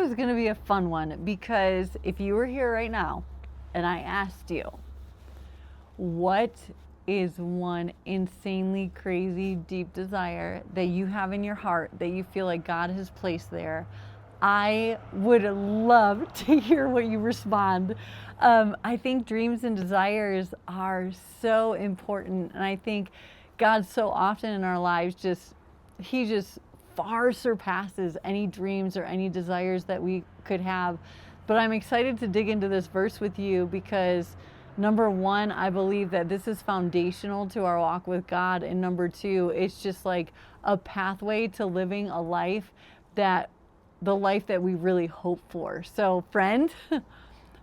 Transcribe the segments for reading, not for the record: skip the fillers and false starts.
is going to be a fun one, because if you were here right now and I asked you, what is one insanely crazy deep desire that you have in your heart that you feel like God has placed there? I would love to hear what you respond. I think dreams and desires are so important, and I think God so often in our lives He just far surpasses any dreams or any desires that we could have. But I'm excited to dig into this verse with you because number one, I believe that this is foundational to our walk with God. And number two, it's just like a pathway to living a life the life that we really hope for. So friend,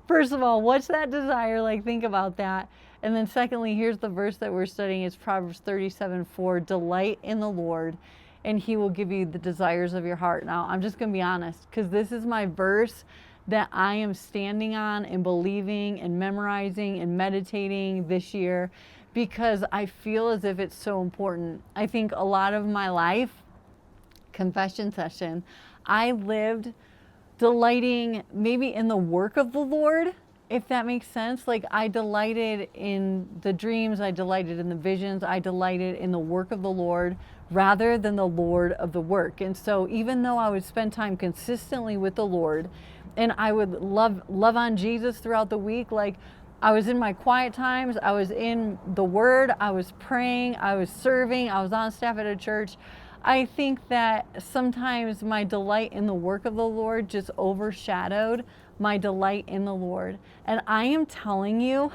first of all, what's that desire? Like, think about that. And then secondly, here's the verse that we're studying. It's Proverbs 37:4. Delight in the Lord, and He will give you the desires of your heart. Now, I'm just going to be honest, because this is my verse that I am standing on and believing and memorizing and meditating this year, because I feel as if it's so important. I think a lot of my life, confession session, I lived delighting maybe in the work of the Lord, if that makes sense. Like, I delighted in the dreams, I delighted in the visions, I delighted in the work of the Lord rather than the Lord of the work. And so even though I would spend time consistently with the Lord and I would love on Jesus throughout the week, like, I was in my quiet times, I was in the Word, I was praying, I was serving, I was on staff at a church, I think that sometimes my delight in the work of the Lord just overshadowed my delight in the Lord. And I am telling you,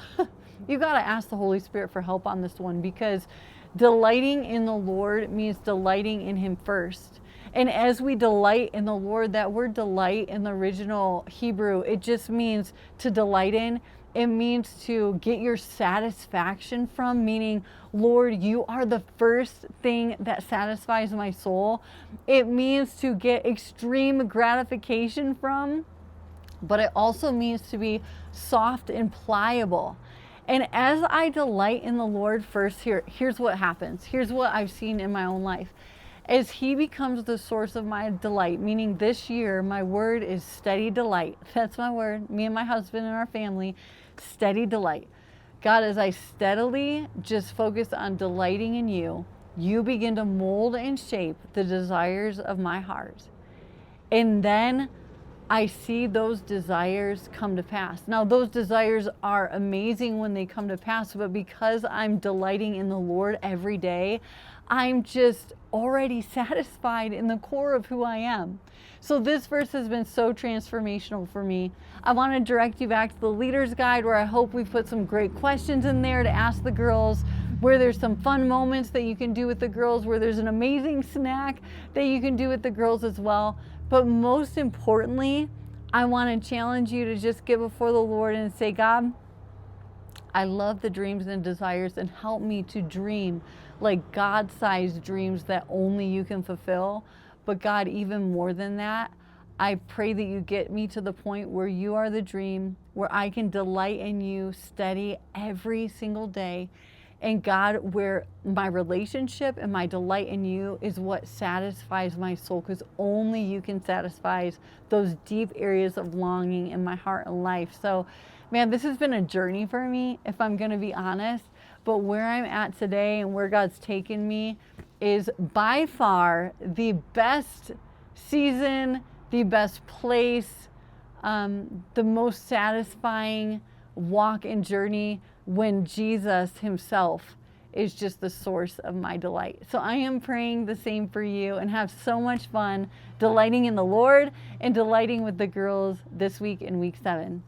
you got to ask the Holy Spirit for help on this one, because delighting in the Lord means delighting in Him first. And as we delight in the Lord, that word delight in the original Hebrew, it just means to delight in. It means to get your satisfaction from, meaning, Lord, you are the first thing that satisfies my soul. It means to get extreme gratification from, but it also means to be soft and pliable. And as I delight in the Lord first, here's what happens. Here's what I've seen in my own life. As He becomes the source of my delight, meaning this year, my word is steady delight. That's my word. Me and my husband and our family, steady delight. God, as I steadily just focus on delighting in You, You begin to mold and shape the desires of my heart. And then I see those desires come to pass. Now, those desires are amazing when they come to pass, but because I'm delighting in the Lord every day, I'm just already satisfied in the core of who I am. So this verse has been so transformational for me. I want to direct you back to the Leader's Guide, where I hope we've put some great questions in there to ask the girls, where there's some fun moments that you can do with the girls, where there's an amazing snack that you can do with the girls as well. But most importantly, I want to challenge you to just get before the Lord and say, God, I love the dreams and desires, and help me to dream like God-sized dreams that only You can fulfill. But God, even more than that, I pray that You get me to the point where You are the dream, where I can delight in You steady every single day. And God, where my relationship and my delight in You is what satisfies my soul, because only You can satisfy those deep areas of longing in my heart and life. So, man, this has been a journey for me, if I'm going to be honest. But where I'm at today and where God's taken me is by far the best season, the best place, the most satisfying walk and journey when Jesus Himself is just the source of my delight. So I am praying the same for you, and have so much fun delighting in the Lord and delighting with the girls this week in week 7.